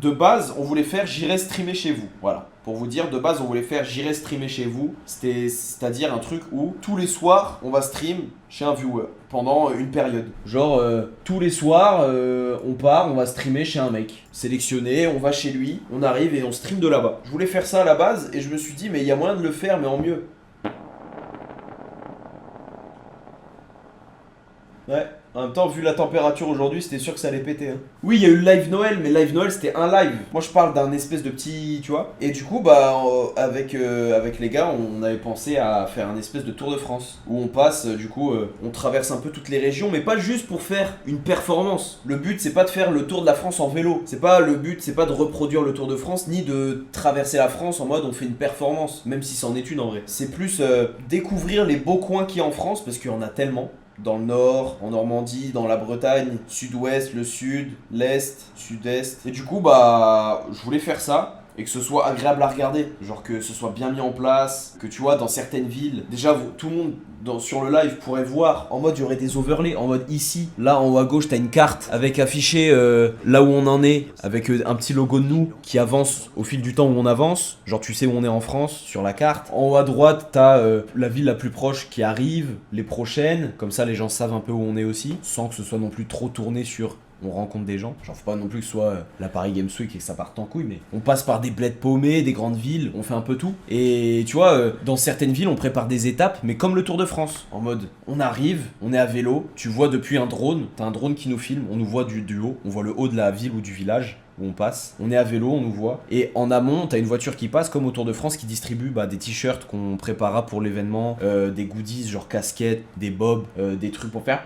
de base, on voulait faire j'irai streamer chez vous. Voilà. Pour vous dire, de base, on voulait faire j'irai streamer chez vous. C'est-à-dire un truc où tous les soirs, on va stream chez un viewer pendant une période. Genre, tous les soirs, on part, on va streamer chez un mec. Sélectionné, on va chez lui, on arrive et on stream de là-bas. Je voulais faire ça à la base et je me suis dit, mais il y a moyen de le faire, mais en mieux. Ouais. En même temps, vu la température aujourd'hui, c'était sûr que ça allait péter. Hein. Oui, il y a eu le live Noël, mais live Noël, c'était un live. Moi, je parle d'un espèce de petit, tu vois. Et du coup, bah, avec les gars, on avait pensé à faire un espèce de Tour de France. Où on passe, du coup, on traverse un peu toutes les régions, mais pas juste pour faire une performance. Le but, c'est pas de faire le Tour de la France en vélo. Le but, c'est pas de reproduire le Tour de France, ni de traverser la France en mode on fait une performance, même si c'en est une en vrai. C'est plus découvrir les beaux coins qu'il y a en France, parce qu'il y en a tellement. Dans le nord, en Normandie, dans la Bretagne, sud-ouest, le sud, l'est, sud-est. Et du coup, bah, je voulais faire ça. Et que ce soit agréable à regarder, genre que ce soit bien mis en place, que tu vois dans certaines villes, déjà tout le monde sur le live pourrait voir, en mode il y aurait des overlays, en mode ici, là en haut à gauche t'as une carte avec affiché là où on en est, avec un petit logo de nous qui avance au fil du temps où on avance, genre tu sais où on est en France sur la carte. En haut à droite t'as la ville la plus proche qui arrive, les prochaines, comme ça les gens savent un peu où on est aussi, sans que ce soit non plus trop tourné sur on rencontre des gens. Genre, faut pas non plus que ce soit la Paris Games Week et que ça parte en couille, mais on passe par des bleds paumés, des grandes villes, on fait un peu tout. Et tu vois, dans certaines villes, on prépare des étapes, mais comme le Tour de France. En mode, on arrive, on est à vélo, tu vois depuis un drone, t'as un drone qui nous filme, on nous voit du haut, on voit le haut de la ville ou du village où on passe. On est à vélo, on nous voit. Et en amont, t'as une voiture qui passe, comme au Tour de France, qui distribue des t-shirts qu'on préparera pour l'événement, des goodies, genre casquettes, des bobs, des trucs pour faire...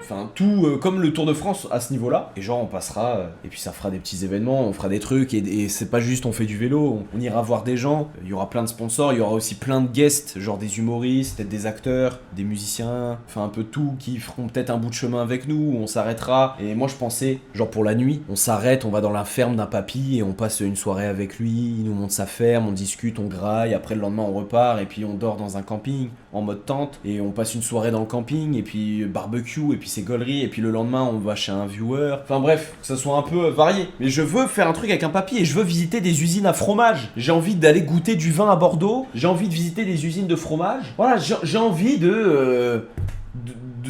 Enfin, tout comme le Tour de France à ce niveau-là. Et genre, on passera, et puis ça fera des petits événements, on fera des trucs, et c'est pas juste on fait du vélo, on ira voir des gens, il y aura plein de sponsors, il y aura aussi plein de guests, genre des humoristes, peut-être des acteurs, des musiciens, enfin un peu tout, qui feront peut-être un bout de chemin avec nous, où on s'arrêtera. Et moi, je pensais, genre pour la nuit, on s'arrête, on va dans la ferme d'un papy, et on passe une soirée avec lui, il nous montre sa ferme, on discute, on graille, après le lendemain on repart, et puis on dort dans un camping, en mode tente, et on passe une soirée dans le camping, et puis barbecue, et puis c'est gaulerie, et puis le lendemain on va chez un viewer. Enfin bref, que ça soit un peu varié. Mais je veux faire un truc avec un papy et je veux visiter des usines à fromage. J'ai envie d'aller goûter du vin à Bordeaux. J'ai envie de visiter des usines de fromage. Voilà, j'ai envie de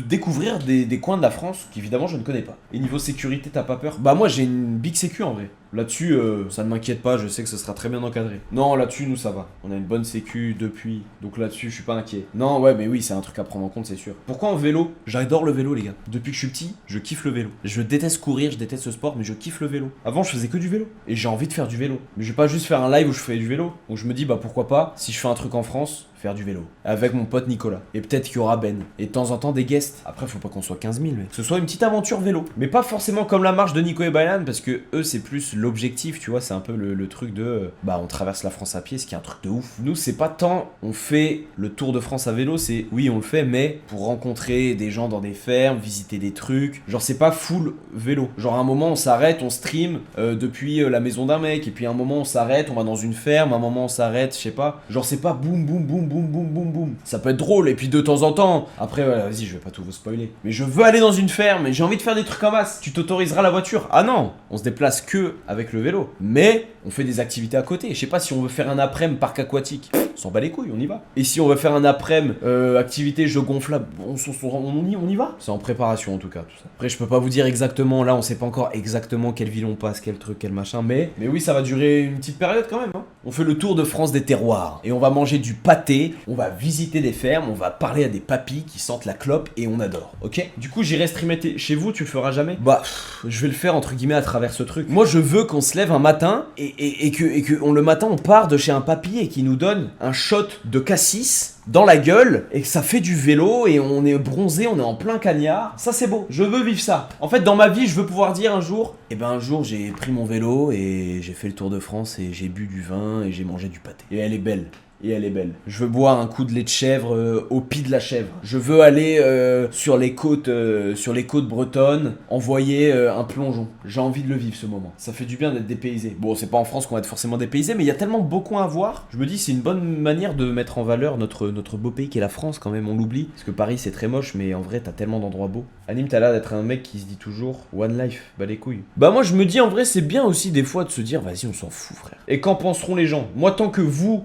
découvrir des coins de la France qu'évidemment je ne connais pas. Et niveau sécurité, t'as pas peur? Bah moi j'ai une big sécu en vrai. Là-dessus, ça ne m'inquiète pas, je sais que ce sera très bien encadré. Non, là-dessus, nous, ça va. On a une bonne sécu depuis, donc là-dessus, je suis pas inquiet. Non, ouais, mais oui, c'est un truc à prendre en compte, c'est sûr. Pourquoi en vélo? J'adore le vélo, les gars. Depuis que je suis petit, je kiffe le vélo. Je déteste courir, je déteste ce sport, mais je kiffe le vélo. Avant, je faisais que du vélo. Et j'ai envie de faire du vélo. Mais je vais pas juste faire un live où je fais du vélo. Donc je me dis, bah pourquoi pas, si je fais un truc en France, faire du vélo. Avec mon pote Nicolas. Et peut-être qu'il y aura Ben. Et de temps en temps des guests. Après, faut pas qu'on soit 15 000, mais que ce soit une petite aventure vélo. Mais pas forcément comme la marche de Nico et Baylan, parce que eux, c'est plus l'objectif, tu vois, c'est un peu le truc de bah on traverse la France à pied, ce qui est un truc de ouf. Nous, c'est pas tant on fait le Tour de France à vélo, c'est oui, on le fait, mais pour rencontrer des gens dans des fermes, visiter des trucs. Genre, c'est pas full vélo. Genre, à un moment, on s'arrête, on stream depuis la maison d'un mec, et puis à un moment, on s'arrête, on va dans une ferme, à un moment, on s'arrête, je sais pas. Genre, c'est pas boum, boum, boum, boum, boum, boum, boum. Ça peut être drôle, et puis de temps en temps. Après, voilà, vas-y, je vais pas tout vous spoiler. Mais je veux aller dans une ferme, et j'ai envie de faire des trucs en masse. Tu t'autoriseras la voiture? Ah non, on se déplace que avec le vélo. Mais on fait des activités à côté. Je sais pas si on veut faire un après-midi parc aquatique. On s'en bat les couilles, on y va. Et si on veut faire un après-midi activité jeu gonflable, on y va. C'est en préparation en tout cas, tout ça. Après, je peux pas vous dire exactement, là on sait pas encore exactement quelle ville on passe, quel truc, quel machin, mais oui, ça va durer une petite période quand même. Hein. On fait le tour de France des terroirs. Et on va manger du pâté, on va visiter des fermes, on va parler à des papys qui sentent la clope et on adore. Ok? Du coup, j'irai streamer chez vous, tu le feras jamais? Bah, je vais le faire entre guillemets à travers ce truc. Moi, je veux qu'on se lève un matin et que le matin on part de chez un papy et qu'il nous donne un shot de cassis dans la gueule et que ça fait du vélo et on est bronzé, on est en plein cagnard. Ça c'est beau, je veux vivre ça. En fait dans ma vie je veux pouvoir dire un jour, un jour j'ai pris mon vélo et j'ai fait le tour de France et j'ai bu du vin et j'ai mangé du pâté. Et elle est belle. Et elle est belle. Je veux boire un coup de lait de chèvre au pied de la chèvre. Je veux aller sur les côtes bretonnes, envoyer un plongeon. J'ai envie de le vivre ce moment. Ça fait du bien d'être dépaysé. Bon, c'est pas en France qu'on va être forcément dépaysé, mais il y a tellement beaucoup à voir. Je me dis c'est une bonne manière de mettre en valeur notre beau pays qui est la France quand même. On l'oublie parce que Paris c'est très moche, mais en vrai t'as tellement d'endroits beaux. Anime, t'as l'air d'être un mec qui se dit toujours One Life, bah les couilles. Bah moi je me dis en vrai c'est bien aussi des fois de se dire vas-y on s'en fout frère. Et qu'en penseront les gens? Moi tant que vous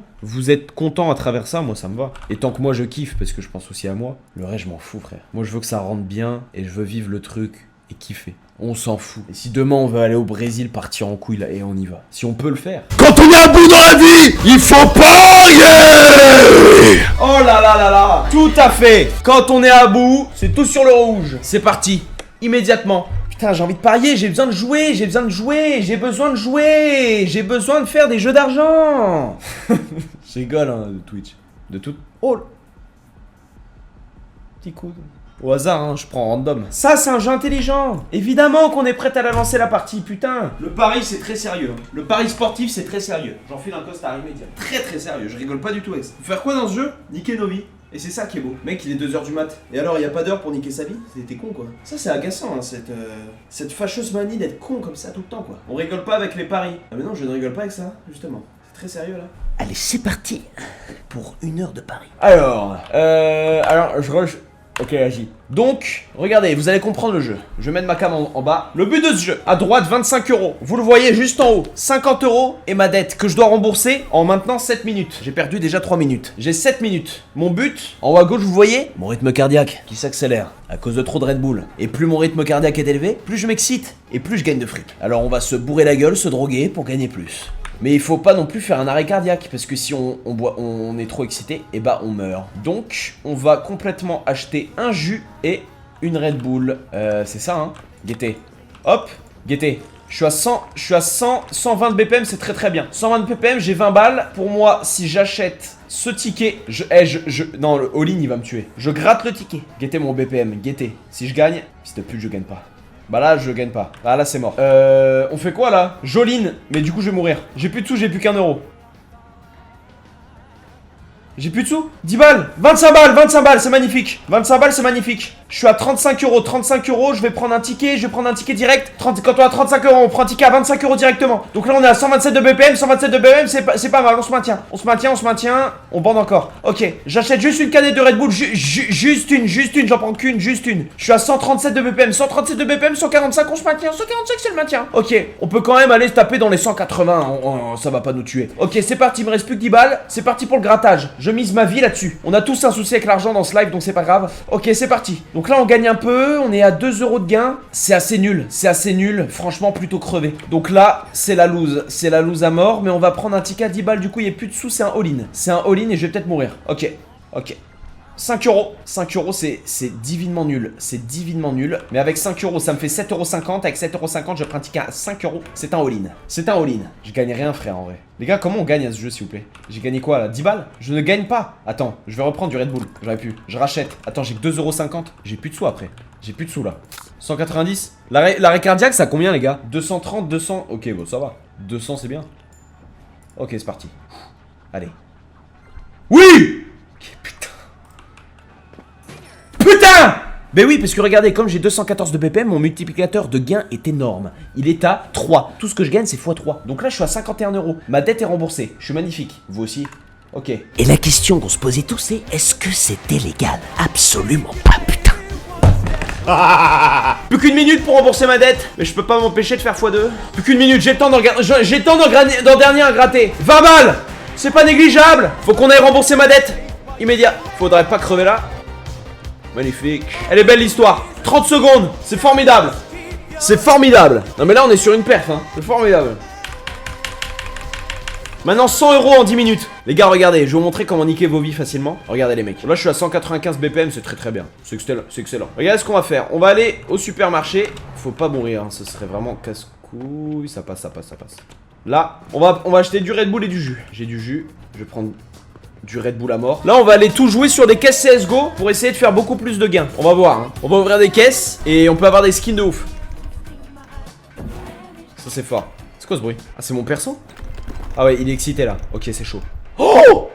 êtes content à travers ça, moi ça me va. Et tant que moi je kiffe, parce que je pense aussi à moi, le reste je m'en fous frère. Moi je veux que ça rentre bien et je veux vivre le truc et kiffer. On s'en fout. Et si demain on veut aller au Brésil, partir en couille là, et on y va. Si on peut le faire. Quand on est à bout dans la vie, il faut parier. Oh là là là là. Tout à fait. Quand on est à bout, c'est tout sur le rouge. C'est parti. Immédiatement. Putain, j'ai envie de parier, j'ai besoin de jouer, j'ai besoin de faire des jeux d'argent. Je rigole hein, de Twitch. De tout. Oh. Petit coup. Au hasard, hein, je prends random. Ça, c'est un jeu intelligent. Évidemment qu'on est prêt à la lancer la partie, putain. Le pari, c'est très sérieux. Le pari sportif, c'est très sérieux. J'en file un costard immédiat. Très très sérieux, je rigole pas du tout avec ça. Faut faire quoi dans ce jeu? Niquer nos vies. Et c'est ça qui est beau. Mec, il est 2h du mat. Et alors, il y a pas d'heure pour niquer sa vie? C'était con, quoi. Ça, c'est agaçant, hein, cette fâcheuse manie d'être con comme ça tout le temps, quoi. On rigole pas avec les paris. Ah mais non, je ne rigole pas avec ça, justement. C'est très sérieux, là. Allez, c'est parti pour 1 heure de pari. Alors, ok, vas-y. Donc, regardez, vous allez comprendre le jeu. Je vais mettre ma cam en bas. Le but de ce jeu, à droite, 25 €. Vous le voyez juste en haut. 50 € et ma dette que je dois rembourser en maintenant 7 minutes. J'ai perdu déjà 3 minutes. J'ai 7 minutes. Mon but, en haut à gauche, vous voyez mon rythme cardiaque qui s'accélère à cause de trop de Red Bull. Et plus mon rythme cardiaque est élevé, plus je m'excite et plus je gagne de fric. Alors on va se bourrer la gueule, se droguer pour gagner plus. Mais il faut pas non plus faire un arrêt cardiaque, parce que si on est trop excité, et bah on meurt. Donc, on va complètement acheter un jus et une Red Bull. C'est ça, hein. Guettez. Hop, guettez. Je suis à 120 BPM, c'est très très bien. 120 BPM, j'ai 20 balles. Pour moi, si j'achète ce ticket, non, le all-in, il va me tuer. Je gratte le ticket. Guettez mon BPM, guettez. Si je gagne, si de pute, je gagne pas. Bah là, je gagne pas. Ah là, c'est mort. On fait quoi là? Joline. Mais du coup, je vais mourir. J'ai plus de sous, j'ai plus qu'1 €. J'ai plus de sous. 10 balles. 25 balles, c'est magnifique. 25 balles, c'est magnifique. Je suis à 35 €. 35 €, je vais prendre un ticket. Je vais prendre un ticket direct. Quand on a 35 €, on prend un ticket à 25 € directement. Donc là, on est à 127 de BPM. 127 de BPM, c'est pas mal. On se maintient. On bande encore. Ok, j'achète juste une canette de Red Bull. Juste une. J'en prends qu'une, juste une. Je suis à 137 de BPM. 137 de BPM, 145, on se maintient. 145, c'est le maintien. Ok, on peut quand même aller se taper dans les 180. Ça va pas nous tuer. Ok, c'est parti. Il me reste plus que 10 balles. C'est parti pour le grattage. Je mise ma vie là-dessus. On a tous un souci avec l'argent dans ce live, donc c'est pas grave. Ok, c'est parti. Donc là, on gagne un peu. On est à 2 € de gain. C'est assez nul. Franchement, plutôt crevé. Donc là, c'est la lose. C'est la lose à mort. Mais on va prendre un ticket à 10 balles. Du coup, il n'y a plus de sous. C'est un all-in. Et je vais peut-être mourir. Ok. 5 €. 5 €, c'est divinement nul. Mais avec 5 €, ça me fait 7,50 €. Avec 7,50 €, je prends un ticket à 5 €. C'est un all-in. Je gagne rien, frère, en vrai. Les gars, comment on gagne à ce jeu, s'il vous plaît? J'ai gagné quoi, là? 10 balles? Je ne gagne pas. Attends, je vais reprendre du Red Bull. J'aurais pu. Je rachète. Attends, j'ai que 2,50 €. J'ai plus de sous après. J'ai plus de sous, là. 190. L'arrêt cardiaque, ça a combien, les gars? 230, 200. Ok, bon, ça va. 200, c'est bien. Ok, c'est parti. Allez. Oui! Putain! Ben oui, parce que regardez, comme j'ai 214 de BPM, mon multiplicateur de gain est énorme. Il est à 3. Tout ce que je gagne, c'est x3. Donc là, je suis à 51 €. Ma dette est remboursée. Je suis magnifique. Vous aussi? Ok. Et la question qu'on se posait tous, c'est est-ce que c'était légal? Absolument pas, putain. Plus qu'une minute pour rembourser ma dette. Mais je peux pas m'empêcher de faire x2. Plus qu'une minute, j'ai le temps d'en dernier à gratter. 20 balles! C'est pas négligeable. Faut qu'on aille rembourser ma dette. Immédiat. Faudrait pas crever là. Magnifique. Elle est belle l'histoire. 30 secondes. C'est formidable. Non mais là on est sur une perf hein. C'est formidable. Maintenant 100 € en 10 minutes. Les gars regardez, je vais vous montrer comment niquer vos vies facilement. Regardez les mecs. Là je suis à 195 BPM, c'est très bien. C'est excellent. Regardez ce qu'on va faire. On va aller au supermarché. Faut pas mourir hein. Ce serait vraiment casse-couille. Ça passe. Là, on va acheter du Red Bull et du jus. J'ai du jus. Je vais prendre du Red Bull à mort. Là on va aller tout jouer sur des caisses CSGO pour essayer de faire beaucoup plus de gains. On va voir hein. On va ouvrir des caisses et on peut avoir des skins de ouf. Ça c'est fort. C'est quoi ce bruit? Ah c'est mon perso? Ah ouais il est excité là. Ok c'est chaud. Oh!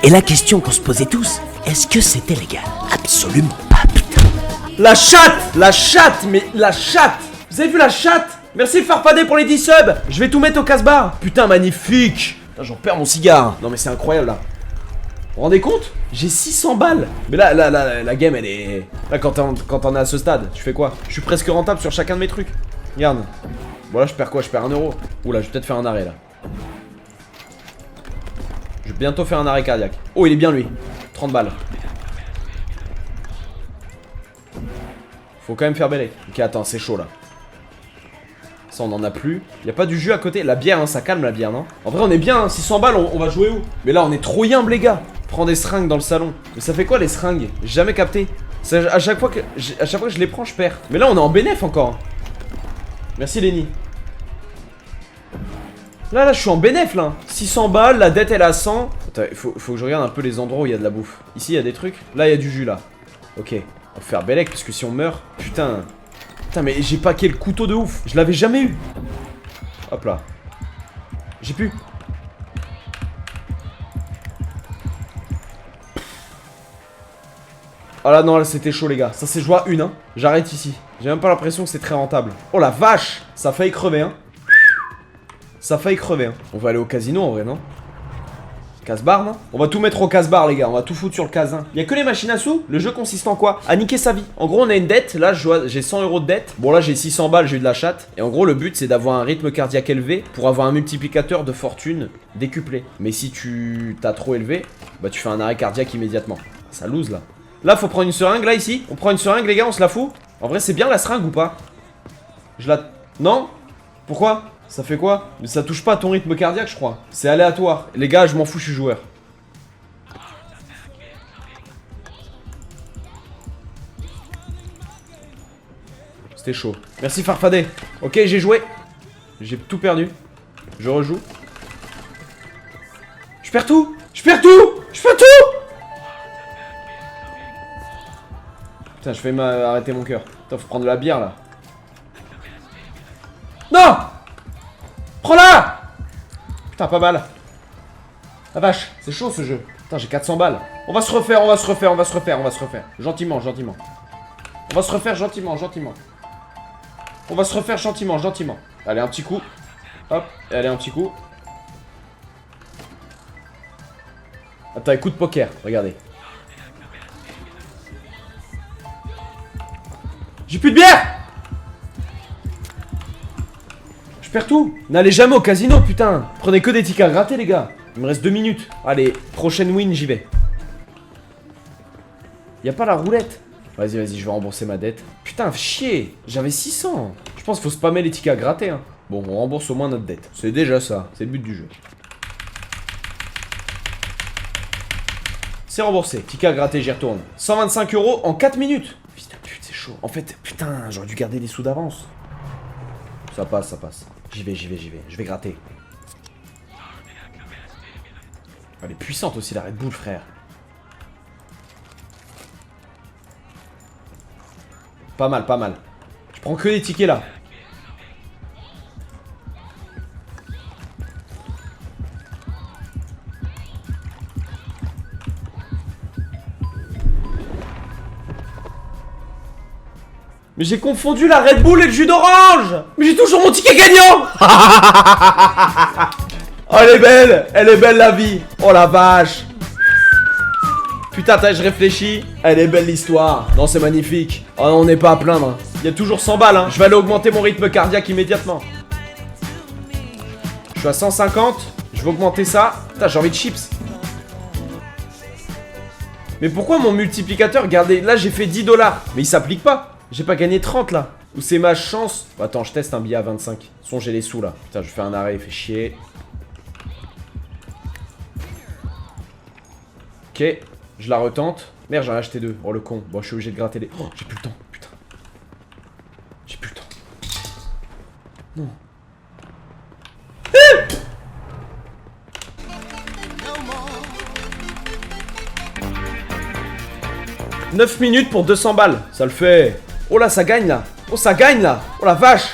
Et la question qu'on se posait tous, est-ce que c'était légal? Absolument pas, putain. La chatte! La chatte! Mais la chatte! Vous avez vu la chatte? Merci Farfadet pour les 10 subs! Je vais tout mettre au casse-bar! Putain, magnifique! J'en perds mon cigare! Non mais c'est incroyable là! Vous vous rendez compte? J'ai 600 balles! Mais là, la game elle est... Là quand on est à ce stade, tu fais quoi? Je suis presque rentable sur chacun de mes trucs. Regarde. Bon là je perds quoi? Je perds 1 euro. Oula, je vais peut-être faire un arrêt là. Je vais bientôt faire un arrêt cardiaque. Oh il est bien lui. 30 balles. Faut quand même faire belle. Ok attends, c'est chaud là. Ça on en a plus. Y a pas du jus à côté. La bière hein, ça calme la bière non? En vrai on est bien hein. 600 balles on va jouer où? Mais là on est trop humble les gars. Prends des seringues dans le salon. Mais ça fait quoi les seringues? J'ai jamais capté. À chaque fois que je les prends je perds. Mais là on est en bénéf encore. Merci Lenny. Là je suis en bénéf là. 600 balles, la dette elle est à 100. Attends, faut que je regarde un peu les endroits où il y a de la bouffe. Ici il y a des trucs. Là il y a du jus là. Ok. On va faire Bellec parce que si on meurt. Putain. Putain mais j'ai paqué le couteau de ouf. Je l'avais jamais eu. Hop là. J'ai pu. Oh là non là c'était chaud les gars. Ça c'est joué à une hein. J'arrête ici. J'ai même pas l'impression que c'est très rentable. Oh la vache. Ça a failli crever hein. Ça a failli crever hein. On va aller au casino en vrai non? Casse-bar non? On va tout mettre au casse-bar les gars, on va tout foutre sur le casin. Il y a que les machines à sous. Le jeu consiste en quoi? À niquer sa vie. En gros on a une dette, là j'ai 100 euros de dette. Bon là j'ai 600 balles, j'ai eu de la chatte. Et en gros le but c'est d'avoir un rythme cardiaque élevé pour avoir un multiplicateur de fortune décuplé. Mais si tu t'as trop élevé, bah tu fais un arrêt cardiaque immédiatement. Ça lose là. Là faut prendre une seringue là ici. On prend une seringue les gars, on se la fout. En vrai c'est bien la seringue ou pas? Je la... Non? Pourquoi? Ça fait quoi? Mais ça touche pas à ton rythme cardiaque je crois. C'est aléatoire. Les gars je m'en fous, je suis joueur. C'était chaud. Merci Farfadet. Ok j'ai joué. J'ai tout perdu. Je rejoue. Je perds tout. Je perds tout. Je perds tout. Putain je vais m'arrêter mon cœur. Putain faut prendre de la bière là. Non. Prends-la! Putain, pas mal. La vache, c'est chaud ce jeu. Putain, j'ai 400 balles. On va se refaire, on va se refaire, on va se refaire, on va se refaire. Gentiment, gentiment. On va se refaire gentiment, gentiment. On va se refaire gentiment, gentiment. Allez, un petit coup. Hop, et allez, un petit coup. Attends, coup de poker, regardez. J'ai plus de bière! Je perds tout. N'allez jamais au casino, putain. Prenez que des tickets à gratter, les gars. Il me reste 2 minutes. Allez, prochaine win, j'y vais. Y'a pas la roulette. Vas-y, vas-y, je vais rembourser ma dette. Putain, chier. J'avais 600. Je pense qu'il faut spammer les tickets à gratter. Hein. Bon, on rembourse au moins notre dette. C'est déjà ça. C'est le but du jeu. C'est remboursé. Ticket à gratter, j'y retourne. 125 € en 4 minutes. Putain, c'est chaud. En fait, putain, j'aurais dû garder des sous d'avance. Ça passe, ça passe. J'y vais, j'y vais, j'y vais. Je vais gratter. Elle est puissante aussi la Red Bull, frère. Pas mal, pas mal. Je prends que les tickets là. Mais j'ai confondu la Red Bull et le jus d'orange. Mais j'ai toujours mon ticket gagnant. Oh elle est belle la vie. Oh la vache. Putain je réfléchis. Elle est belle l'histoire. Non c'est magnifique. Oh non on n'est pas à plaindre. Il y a toujours 100 balles hein. Je vais aller augmenter mon rythme cardiaque immédiatement. Je suis à 150. Je vais augmenter ça. Putain j'ai envie de chips. Mais pourquoi mon multiplicateur, regardez, là j'ai fait 10 $. Mais il s'applique pas. J'ai pas gagné 30 là. Ou c'est ma chance. Attends, je teste un billet à 25. De toute façon, j'ai les sous là. Putain, je fais un arrêt, il fait chier. Ok, je la retente. Merde, j'en ai acheté 2. Oh le con. Bon, je suis obligé de gratter les. Oh, j'ai plus le temps. Putain. J'ai plus le temps. Non. 9 minutes pour 200 balles. Ça le fait. Oh là, ça gagne là. Oh, ça gagne là. Oh la vache.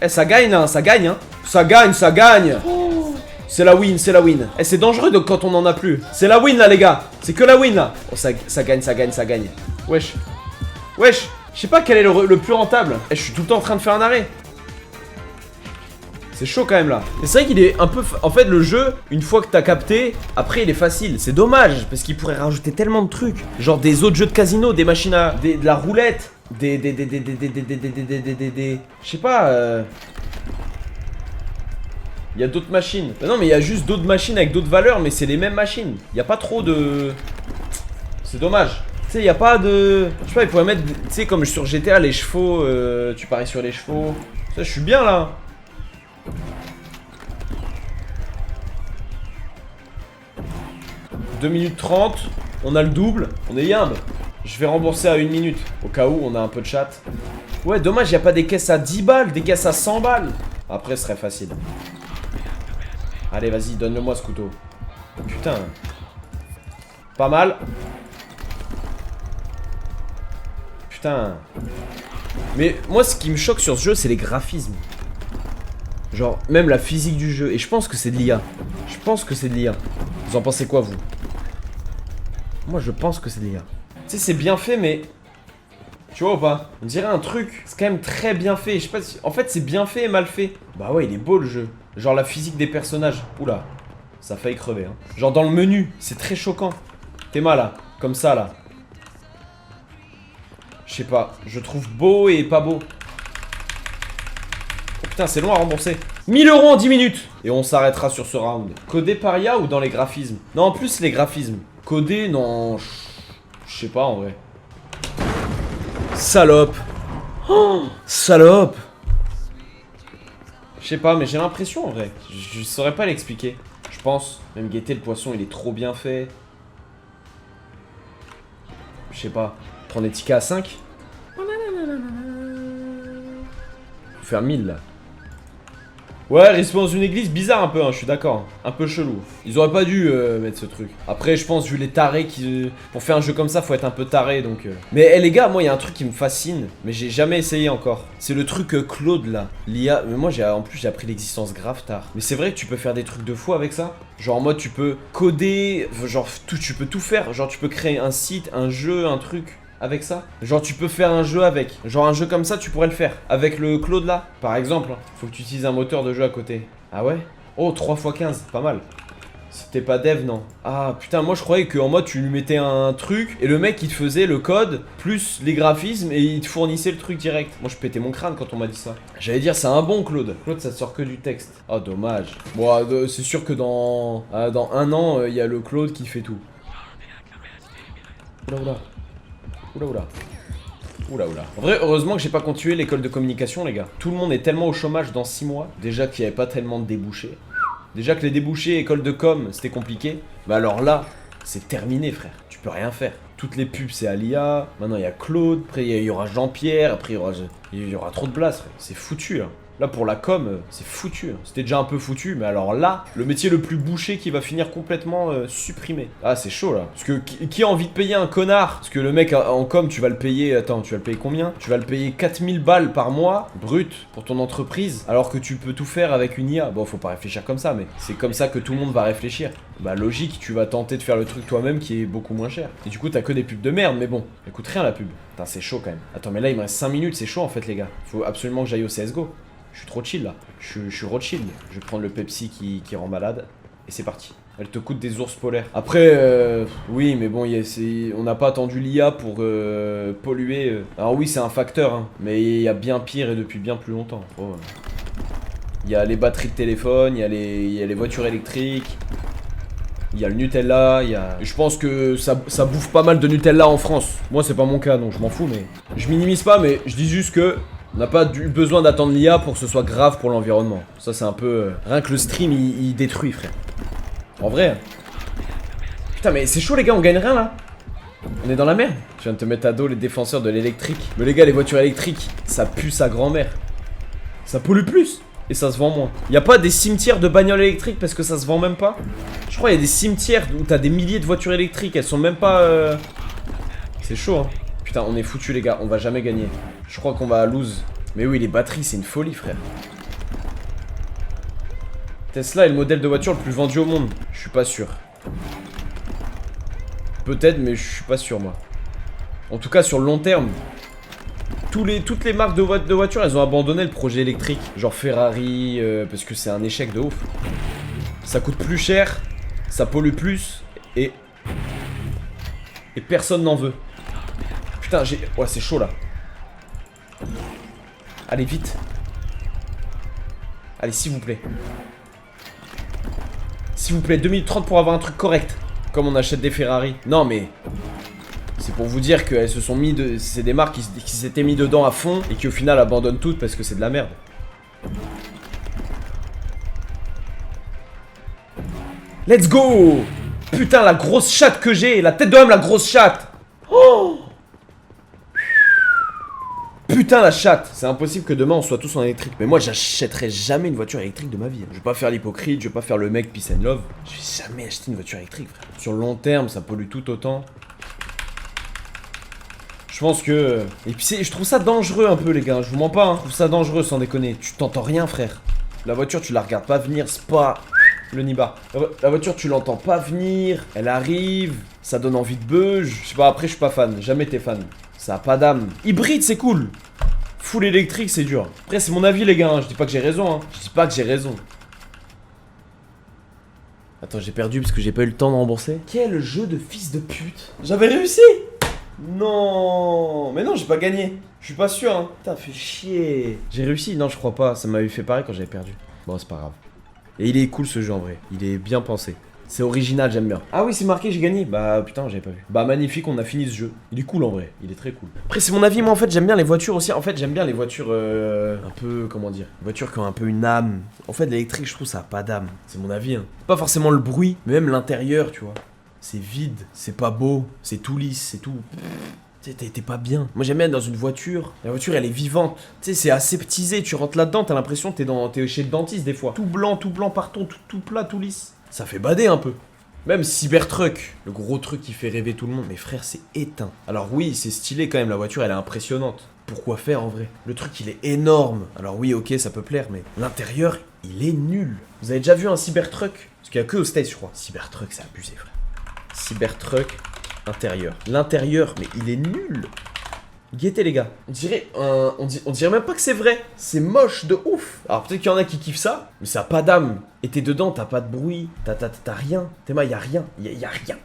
Eh, ça gagne là, ça gagne hein. Ça gagne, ça gagne. Oh, C'est la win, c'est la win. Eh, c'est dangereux donc quand on en a plus. C'est la win là les gars. C'est que la win là. Oh, ça gagne, ça gagne, ça gagne. Wesh. Wesh. Je sais pas quel est le plus rentable. Eh, je suis tout le temps en train de faire un arrêt. C'est chaud quand même là. Et c'est vrai qu'il est un peu... En fait le jeu, une fois que t'as capté, après il est facile. C'est dommage parce qu'il pourrait rajouter tellement de trucs. Genre des autres jeux de casino, des machines à... de la roulette. Je sais pas... Il y a d'autres machines. Bah non mais il y a juste d'autres machines avec d'autres valeurs, mais c'est les mêmes machines. Il y a pas trop de... C'est dommage. Tu sais, il y a pas de... Je sais pas, ils pourraient mettre... Tu sais, comme sur GTA, les chevaux... tu paries sur les chevaux. Ça, je suis bien là. 2 minutes 30, on a le double, on est yimbe. Je vais rembourser à 1 minute, au cas où on a un peu de chat. Ouais, dommage, il n'y a pas des caisses à 10 balles, des caisses à 100 balles. Après, ce serait facile. Allez, vas-y, donne-le-moi ce couteau. Putain. Pas mal. Putain. Mais moi, ce qui me choque sur ce jeu, c'est les graphismes. Genre, même la physique du jeu. Et je pense que c'est de l'IA. Je pense que c'est de l'IA. Vous en pensez quoi, vous? Moi, je pense que c'est de l'IA. Tu sais, c'est bien fait, mais... Tu vois ou pas? On dirait un truc. C'est quand même très bien fait. Je sais pas si... En fait, c'est bien fait et mal fait. Bah ouais, il est beau, le jeu. Genre, la physique des personnages. Oula. Ça a failli crever, hein. Genre, dans le menu. C'est très choquant. T'es mal, là. Comme ça, là. Je sais pas. Je trouve beau et pas beau. Putain, c'est long à rembourser. 1000 € en 10 minutes. Et on s'arrêtera sur ce round. Codé par IA ou dans les graphismes? Non, en plus les graphismes. Codé, non. Je sais pas en vrai. Salope. Oh, salope. Je sais pas, mais j'ai l'impression en vrai. Je saurais pas l'expliquer. Je pense. Même Gaieté, le poisson, il est trop bien fait. Je sais pas. Prendre les tickets à 5. Faut faire 1000 là. Ouais, respawn dans une église, bizarre un peu, hein, je suis d'accord. Un peu chelou. Ils auraient pas dû mettre ce truc. Après, je pense, vu les tarés qui... Pour faire un jeu comme ça, faut être un peu taré, donc... Mais les gars, moi, il y a un truc qui me fascine, mais j'ai jamais essayé encore. C'est le truc Claude, là. L'IA... Mais moi, en plus, j'ai appris l'existence grave tard. Mais c'est vrai que tu peux faire des trucs de fou avec ça. Genre, en mode, tu peux coder... Genre, tu peux tout faire. Genre, tu peux créer un site, un jeu, un truc... Avec ça. Genre tu peux faire un jeu avec. Genre un jeu comme ça tu pourrais le faire. Avec le Claude là. Par exemple. Faut que tu utilises un moteur de jeu à côté. Ah ouais? Oh 3x15. Pas mal. C'était pas dev non. Ah putain moi je croyais qu'en mode tu lui mettais un truc. Et le mec il te faisait le code. Plus les graphismes. Et il te fournissait le truc direct. Moi je pétais mon crâne quand on m'a dit ça. J'allais dire c'est un bon Claude. Claude ça sort que du texte. Oh dommage. Bon c'est sûr que dans 1 an il y a le Claude qui fait tout. Oula oula. Oula oula. Oula oula. En vrai, heureusement que j'ai pas continué l'école de communication, les gars. Tout le monde est tellement au chômage dans 6 mois. Déjà qu'il n'y avait pas tellement de débouchés. Déjà que les débouchés école de com, c'était compliqué. Bah alors là, c'est terminé, frère. Tu peux rien faire. Toutes les pubs, c'est à l'IA. Maintenant, il y a Claude. Après, il y aura Jean-Pierre. Après, il y aura trop de place, frère. C'est foutu, hein. Là, pour la com, c'est foutu. Hein. C'était déjà un peu foutu, mais alors là, le métier le plus bouché qui va finir complètement supprimé. Ah, c'est chaud, là. Parce que qui a envie de payer un connard? Parce que le mec en com, tu vas le payer... Attends, tu vas le payer combien? Tu vas le payer 4000 balles par mois, brut, pour ton entreprise, alors que tu peux tout faire avec une IA. Bon, faut pas réfléchir comme ça, mais c'est comme ça que tout le monde va réfléchir. Bah, logique, tu vas tenter de faire le truc toi-même qui est beaucoup moins cher. Et du coup, t'as que des pubs de merde, mais bon, elle coûte rien, la pub. Putain, c'est chaud, quand même. Attends, mais là, il me reste 5 minutes, c'est chaud, en fait, les gars. Faut absolument que j'aille au CSGO. Je suis trop chill là, je suis Rothschild. Je vais prendre le Pepsi qui rend malade. Et c'est parti. Elle te coûte des ours polaires. Après, oui, mais bon, on n'a pas attendu l'IA pour polluer. Alors oui, c'est un facteur, hein, mais il y a bien pire et depuis bien plus longtemps. Oh. Il y a les batteries de téléphone, il y a les voitures électriques. Il y a le Nutella, Je pense que ça bouffe pas mal de Nutella en France. Moi, c'est pas mon cas, donc je m'en fous, mais... Je minimise pas, mais je dis juste que... On n'a pas besoin d'attendre l'IA pour que ce soit grave pour l'environnement. Ça, c'est un peu... Rien que le stream, il détruit, frère. En vrai. Putain, mais c'est chaud, les gars, on gagne rien, là. On est dans la merde. Je viens de te mettre à dos les défenseurs de l'électrique. Mais les gars, les voitures électriques, ça pue sa grand-mère. Ça pollue plus. Et ça se vend moins. Y a pas des cimetières de bagnoles électriques parce que ça se vend même pas? Je crois qu'il y a des cimetières où t'as des milliers de voitures électriques. Elles sont même pas... C'est chaud, hein. Putain, on est foutus les gars, on va jamais gagner. Je crois qu'on va à lose. Mais oui, les batteries, c'est une folie, frère. Tesla est le modèle de voiture le plus vendu au monde. Je suis pas sûr. Peut-être, mais je suis pas sûr, moi. En tout cas, sur le long terme, toutes les marques de voitures, elles ont abandonné le projet électrique. Genre Ferrari, parce que c'est un échec de ouf. Ça coûte plus cher, ça pollue plus, et personne n'en veut. Putain, ouais, c'est chaud, là. Allez, vite. Allez, s'il vous plaît. S'il vous plaît, 2 minutes 30 pour avoir un truc correct. Comme on achète des Ferrari. Non, mais... c'est pour vous dire qu'elles se sont mis de... c'est des marques qui s'étaient mis dedans à fond et qui au final abandonnent toutes parce que c'est de la merde. Let's go! Putain, la grosse chatte que j'ai! La tête de homme, la grosse chatte! Oh! Putain, la chatte! C'est impossible que demain on soit tous en électrique. Mais moi, j'achèterai jamais une voiture électrique de ma vie. Je vais pas faire l'hypocrite, je vais pas faire le mec peace and love. Je vais jamais acheter une voiture électrique, frère. Sur le long terme, ça pollue tout autant. Je pense que... et puis je trouve ça dangereux un peu, les gars. Je vous mens pas, hein. Je trouve ça dangereux, sans déconner. Tu t'entends rien, frère. La voiture, tu la regardes pas venir. C'est pas... le nibar. La voiture, tu l'entends pas venir. Elle arrive. Ça donne envie de beuge. Je sais pas, après, je suis pas fan. Jamais été fan. Ça a pas d'âme. Hybride, c'est cool. Full électrique, c'est dur. Après, c'est mon avis, les gars. Hein. Je dis pas que j'ai raison. Hein. Je dis pas que j'ai raison. Attends, j'ai perdu parce que j'ai pas eu le temps de rembourser. Quel jeu de fils de pute. J'avais réussi. Non. Mais non, j'ai pas gagné. Je suis pas sûr, hein. Putain, fait chier. J'ai réussi. Non, je crois pas. Ça m'avait fait pareil quand j'avais perdu. Bon, c'est pas grave. Et il est cool ce jeu en vrai. Il est bien pensé. C'est original, j'aime bien. Ah oui, c'est marqué, j'ai gagné. Bah putain, j'avais pas vu. Bah magnifique, on a fini ce jeu. Il est cool en vrai. Il est très cool. Après, c'est mon avis. Moi, en fait, j'aime bien les voitures aussi. En fait, j'aime bien les voitures un peu, comment dire, les voitures qui ont un peu une âme. En fait, l'électrique, je trouve ça a pas d'âme. C'est mon avis. Hein. Pas forcément le bruit, mais même l'intérieur, tu vois. C'est vide, c'est pas beau, c'est tout lisse, c'est tout. T'es pas bien. Moi j'aime bien être dans une voiture. La voiture elle est vivante. Tu sais, c'est aseptisé. Tu rentres là-dedans, t'as l'impression que t'es chez le dentiste des fois. Tout blanc partout, tout plat, tout lisse. Ça fait bader un peu. Même Cybertruck, le gros truc qui fait rêver tout le monde. Mais frère, c'est éteint. Alors oui, c'est stylé quand même. La voiture elle est impressionnante. Pourquoi faire en vrai? Le truc il est énorme. Alors oui, ok, ça peut plaire, mais l'intérieur il est nul. Vous avez déjà vu un Cybertruck? Parce qu'il y a que aux States, je crois. Cybertruck, c'est abusé, frère. Cybertruck. Intérieur. L'intérieur, mais il est nul. Guettez les gars. On dirait même pas que c'est vrai. C'est moche de ouf. Alors peut-être qu'il y en a qui kiffent ça, mais ça a pas d'âme. Et t'es dedans, t'as pas de bruit, t'as rien. T'es mal, y a rien. Y a rien.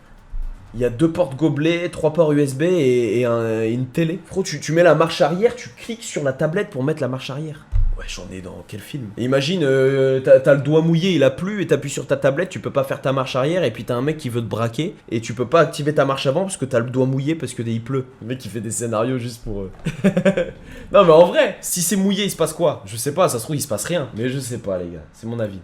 Il y a 2 portes gobelets, 3 ports USB et une télé. Frérot, tu mets la marche arrière, tu cliques sur la tablette pour mettre la marche arrière. Ouais, j'en ai dans quel film? Et imagine, t'as le doigt mouillé, il a plu, et t'appuies sur ta tablette, tu peux pas faire ta marche arrière, et puis t'as un mec qui veut te braquer, et tu peux pas activer ta marche avant parce que t'as le doigt mouillé parce que il pleut. Le mec il fait des scénarios juste pour... Non mais en vrai, si c'est mouillé, il se passe quoi? Je sais pas, ça se trouve il se passe rien. Mais je sais pas les gars, c'est mon avis.